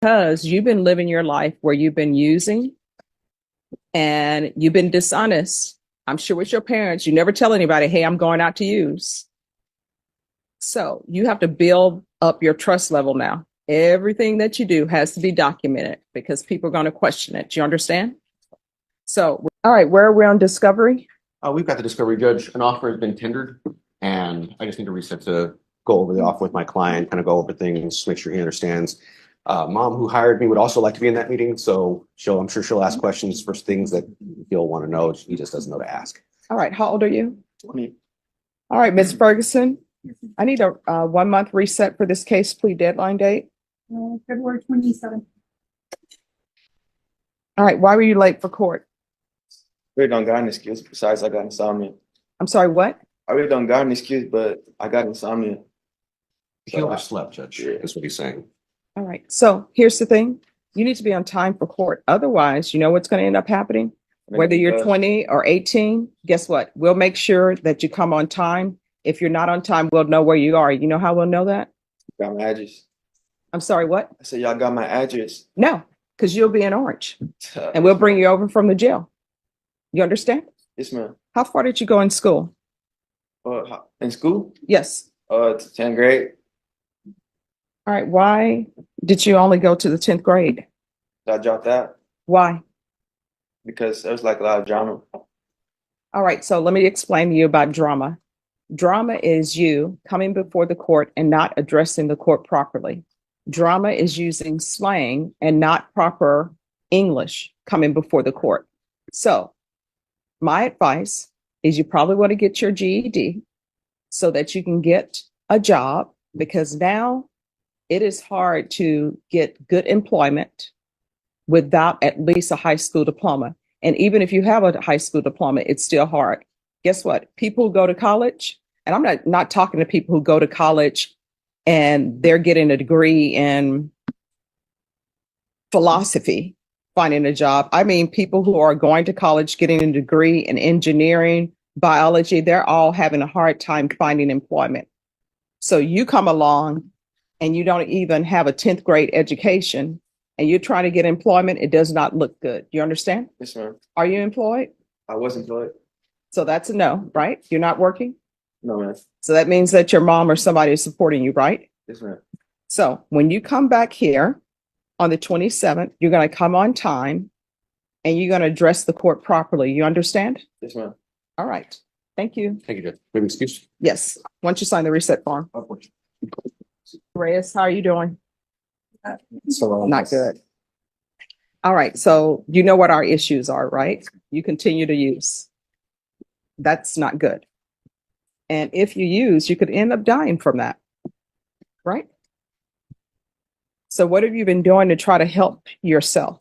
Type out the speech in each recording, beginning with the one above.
because you've been living your life where you've been using and you've been dishonest. I'm sure with your parents, you never tell anybody, hey, I'm going out to use. So you have to build up your trust level now. Everything that you do has to be documented because people are going to question it. Do you understand? So, all right, where are we on discovery? We've got the discovery judge. An offer has been tendered, and I just need to reset to go over the offer with my client, kind of go over things, make sure he understands. Mom, who hired me, would also like to be in that meeting, so I'm sure she'll ask questions for things that he'll want to know. He just doesn't know to ask. All right, how old are you? 20. All right, Ms. Ferguson, I need a 1 month reset for this case plea deadline date. February 27th. All right, why were you late for court? I really don't got an excuse besides I got insomnia. I'm sorry, what? I really don't got an excuse, but I got insomnia. He overslept, Judge. That's what he's saying. All right, so here's the thing. You need to be on time for court. Otherwise, you know what's going to end up happening? Whether you're 20 or 18, guess what? We'll make sure that you come on time. If you're not on time, we'll know where you are. You know how we'll know that? Got my address. I'm sorry, what? I said, y'all got my address. No, because you'll be in Orange and we'll bring you over from the jail. You understand? Yes, ma'am. How far did you go in school? In school? Yes. 10th grade. All right, why did you only go to the 10th grade? I dropped out Why? because there was like a lot of drama. All right, so let me explain to you about drama. Drama is you coming before the court and not addressing the court properly. Drama is using slang and not proper English coming before the court. So my advice is you probably want to get your GED so that you can get a job, because now it is hard to get good employment without at least a high school diploma. And even if you have a high school diploma, it's still hard. Guess what? People who go to college, and I'm not talking to people who go to college and they're getting a degree in philosophy, finding a job. I mean, people who are going to college, getting a degree in engineering, biology, they're all having a hard time finding employment. So you come along and you don't even have a 10th grade education and you're trying to get employment, it does not look good. You understand? Yes, ma'am. Are you employed? I was employed. So that's a no, right? You're not working? No, ma'am. So that means that your mom or somebody is supporting you, right? Yes, ma'am. So when you come back here on the 27th, you're going to come on time and you're going to address the court properly. You understand? Yes, ma'am. All right. Thank you. Thank you, Judge. Maybe excuse? Yes. Once you sign the reset form. Reyes, how are you doing? So Not good. All right. So you know what our issues are, right? You continue to use. That's not good. And if you use, you could end up dying from that, right? So what have you been doing to try to help yourself?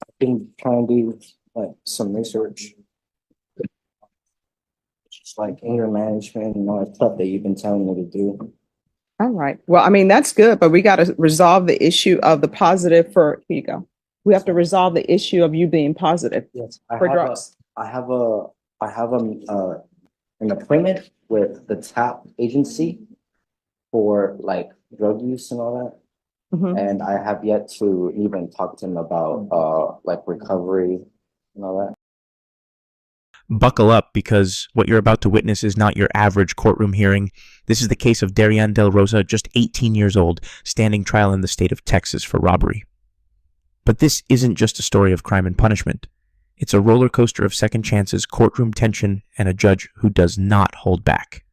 I've been trying to do like some research, just like anger management and all that stuff that you've been telling me to do. All right. Well, I mean, that's good, but we got to resolve the issue of the positive for, here you go. We have to resolve the issue of you being positive Yes, for drugs. I have an appointment with the TAP agency for like drug use and all that. Mhm. And I have yet to even talk to him about like recovery and all that. Buckle up, because what you're about to witness is not your average courtroom hearing. This is the case of Darian Del Rosa, just 18 years old, standing trial in the state of Texas for robbery. But this isn't just a story of crime and punishment. It's a roller coaster of second chances, courtroom tension, and a judge who does not hold back.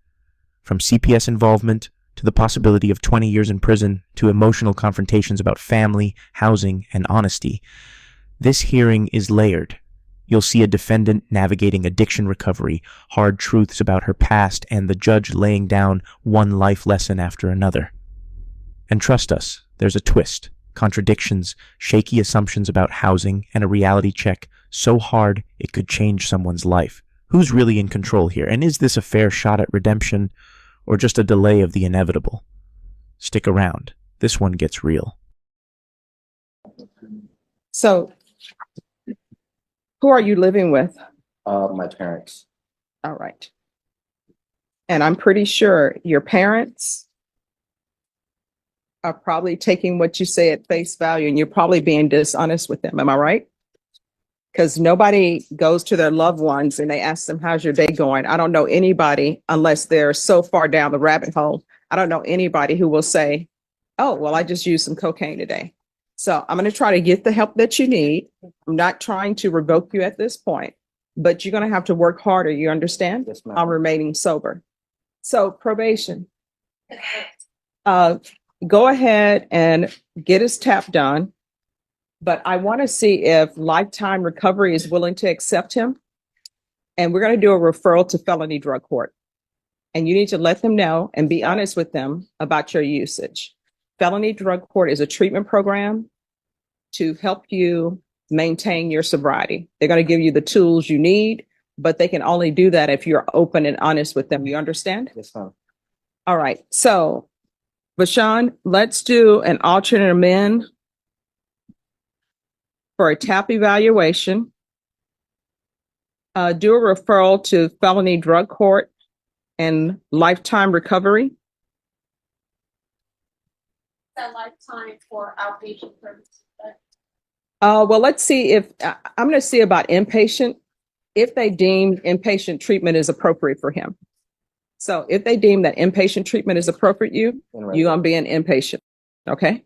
From CPS involvement to the possibility of 20 years in prison to emotional confrontations about family, housing, and honesty, this hearing is layered. You'll see a defendant navigating addiction recovery, hard truths about her past, and the judge laying down one life lesson after another. And trust us, there's a twist, contradictions, shaky assumptions about housing, and a reality check so hard it could change someone's life. Who's really in control here? And is this a fair shot at redemption, or just a delay of the inevitable? Stick around. This one gets real. So who are you living with? My parents. All right. And I'm pretty sure your parents are probably taking what you say at face value and you're probably being dishonest with them. Am I right? Because nobody goes to their loved ones and they ask them, how's your day going? I don't know anybody, unless they're so far down the rabbit hole. I don't know anybody who will say, oh, well, I just used some cocaine today. So I'm going to try to get the help that you need. I'm not trying to revoke you at this point, but you're going to have to work harder. You understand? Yes, ma'am. On remaining sober. So probation, go ahead and get his tap done. But I want to see if Lifetime Recovery is willing to accept him. And we're going to do a referral to Felony Drug Court. And you need to let them know and be honest with them about your usage. Felony Drug Court is a treatment program to help you maintain your sobriety. They're going to give you the tools you need, but they can only do that if you're open and honest with them. You understand? Yes, ma'am. All right. So, Bashan, let's do an alternate amend for a TAP evaluation. Do a referral to Felony Drug Court and Lifetime Recovery. That lifetime for outpatient services. Well, let's see if I'm going to see about inpatient, if they deem inpatient treatment is appropriate for him. So if they deem that inpatient treatment is appropriate, you're going to be an inpatient. Okay.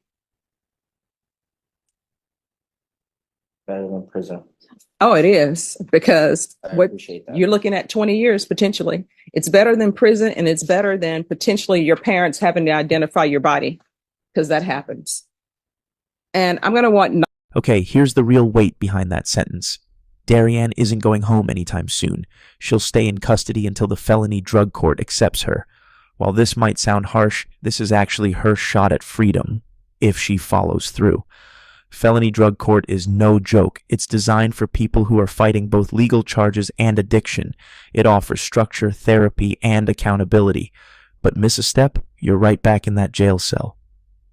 Better than prison. Oh, it is, because I what appreciate that. you're looking at 20 years potentially. It's better than prison, and it's better than potentially your parents having to identify your body, because that happens. And I'm going to want. Okay, here's the real weight behind that sentence. Darianne isn't going home anytime soon. She'll stay in custody until the Felony Drug Court accepts her. While this might sound harsh, this is actually her shot at freedom, if she follows through. Felony Drug Court is no joke. It's designed for people who are fighting both legal charges and addiction. It offers structure, therapy, and accountability. But miss a step, you're right back in that jail cell.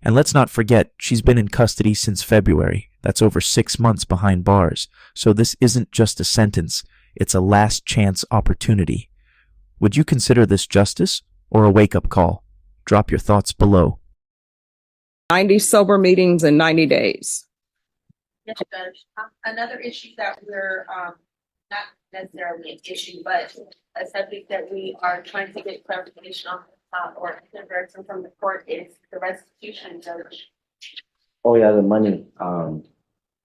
And let's not forget, she's been in custody since February. That's over 6 months behind bars. So this isn't just a sentence, it's a last chance opportunity. Would you consider this justice or a wake-up call? Drop your thoughts below. 90 sober meetings in 90 days. Yes, Judge. Another issue that we're, not necessarily an issue, but a subject that we are trying to get clarification on, or direction from the court is the restitution, Judge. Oh yeah, the money.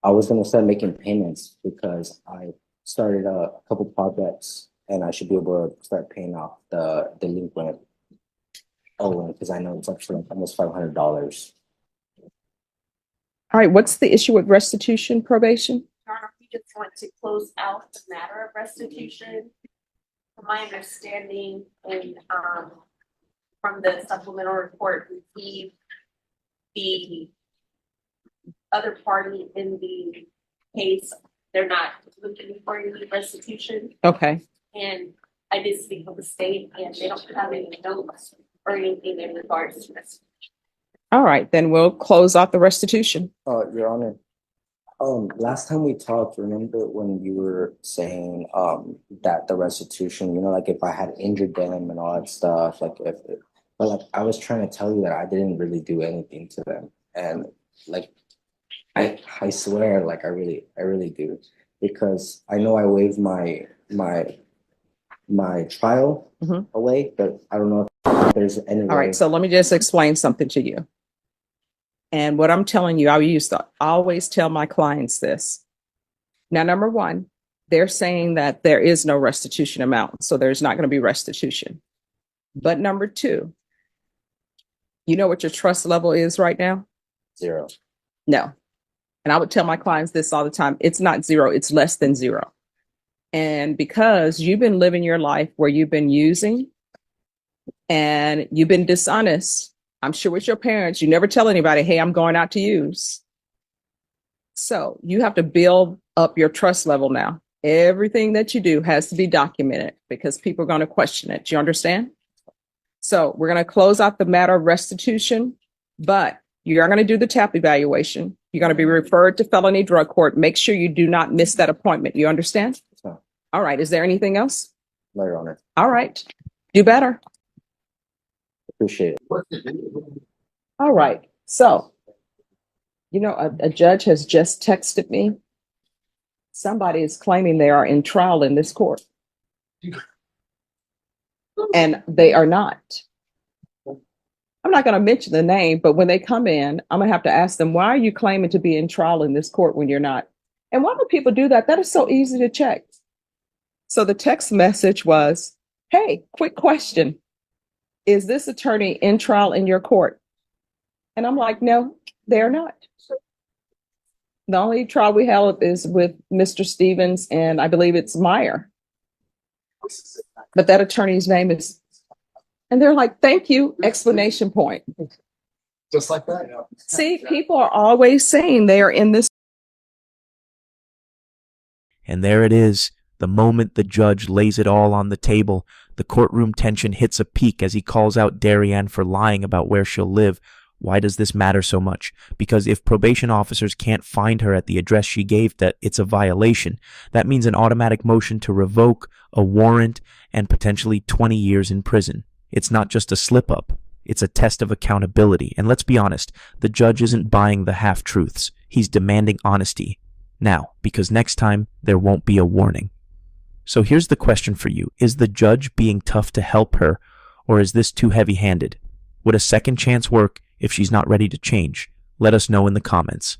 I was gonna start making payments because I started a couple projects and I should be able to start paying off the delinquent owing, because I know it's up to like almost $500. All right. What's the issue with restitution probation? Your Honor, we just want to close out the matter of restitution. From my understanding, and from the supplemental report received, the other party in the case, they're not looking for any restitution. Okay. And I did speak with the state, and they don't have any notes or anything in regards to restitution. All right. Then we'll close out the restitution. Your Honor, last time we talked, remember when you were saying that the restitution, you know, like if I had injured them and all that stuff, like but like I was trying to tell you that I didn't really do anything to them, and like I swear, like I really do, because I know I waived my trial away, but I don't know if there's any way. All right. So let me just explain something to you. And what I'm telling you, I used to always tell my clients this. Now, number one, they're saying that there is no restitution amount, so there's not going to be restitution. But number two, you know what your trust level is right now? 0. No. And I would tell my clients this all the time. It's not 0. It's less than 0. And because you've been living your life where you've been using and you've been dishonest, I'm sure with your parents, you never tell anybody, hey, I'm going out to use. So you have to build up your trust level now. Everything that you do has to be documented because people are going to question it. Do you understand? So we're going to close out the matter of restitution, but you are going to do the TAP evaluation. You're going to be referred to Felony Drug Court. Make sure you do not miss that appointment. You understand? So, all right. Is there anything else? no, Your Honor. All right. Do better. Appreciate it. All right. So, a judge has just texted me. Somebody is claiming they are in trial in this court. And they are not. I'm not going to mention the name, but when they come in, I'm going to have to ask them, why are you claiming to be in trial in this court when you're not? And why do people do that? That is so easy to check. So the text message was, hey, quick question. Is this attorney in trial in your court? And I'm like, no, they're not. The only trial we held is with Mr. Stevens, and I believe it's Meyer. But that attorney's name is, and they're like, thank you, exclamation point. Just like that. See, people are always saying they are in this. And there it is. The moment the judge lays it all on the table, the courtroom tension hits a peak as he calls out Darianne for lying about where she'll live. Why does this matter so much? Because if probation officers can't find her at the address she gave, that it's a violation. That means an automatic motion to revoke, a warrant, and potentially 20 years in prison. It's not just a slip-up. It's a test of accountability. And let's be honest, the judge isn't buying the half-truths. He's demanding honesty. Now, because next time, there won't be a warning. So here's the question for you. Is the judge being tough to help her, or is this too heavy-handed? Would a second chance work if she's not ready to change? Let us know in the comments.